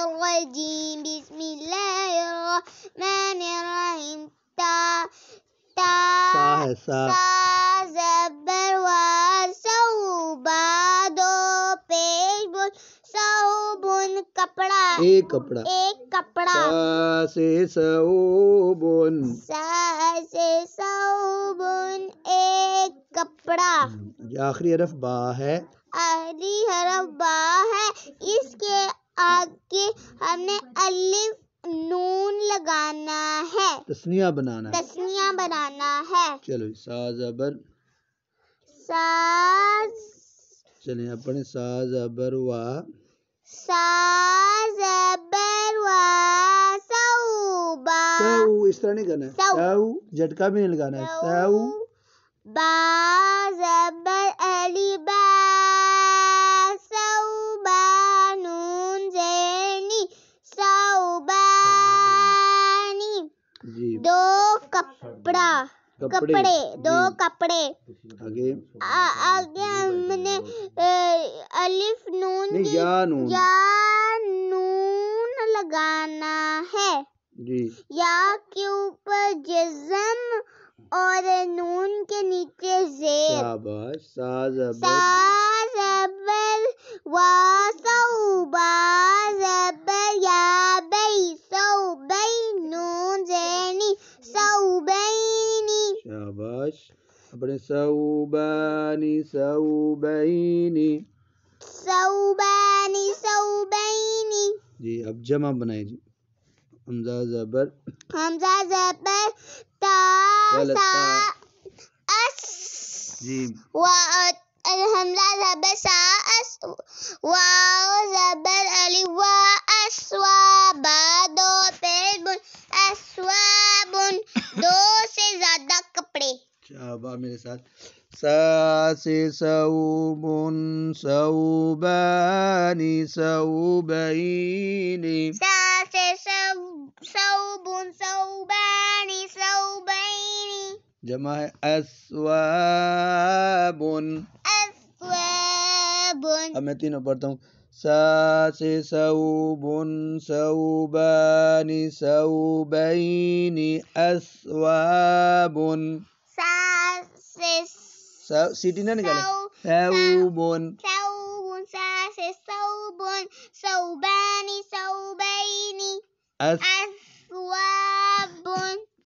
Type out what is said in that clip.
الرجيم بسم الله الرحمن الرحيم سا زبر و صوبا دو پیش بول صوبن کپڑا ایک کپڑا سا سے صوبن ایک کپڑا یہ آخری حرف با ہے آخری حرف با ہے اس کے آگے ہم نے الف نون لگانا ہے تسنیہ بنانا ہے چلو سا زبر چلیں اپنے سا زبر و صوبا سو اس طرح نہیں کرنا ہے سو جھٹکا بھی نہیں لگانا ہے سو با زبر علی با صوبا نون زینی صوبانی جی دو کپڑے آگے ہم نے الف نون نہیں یا نون لگانا ہے جی یا کے اوپر جزم اور نون کے نیچے زیر شاباش سا زبر و صوبا زبر یا بئی صوبئی نون زینی صوبینی شاباش اپنے صوبانی صوبینی جی اب جمع بنائیں جی حمزہ زبر تا غلط سا تا اس جی حمزہ زبر سا اس واو زبر علی وا اسوابا دو پیش بن اسوابن دو سے زیادہ کپڑے شابا میرے ساتھ سا سے صوبن صوبانی صوبینی سا سے صوبن صوبانی صوبینی جمع ہے اسوابن اب میں تینوں پڑھتا ہوں سا سے صوبن صوبانی صوبینی اسوابن سیٹی نہ نکالے صوبن سا سے صوبن صوبانی صوبینی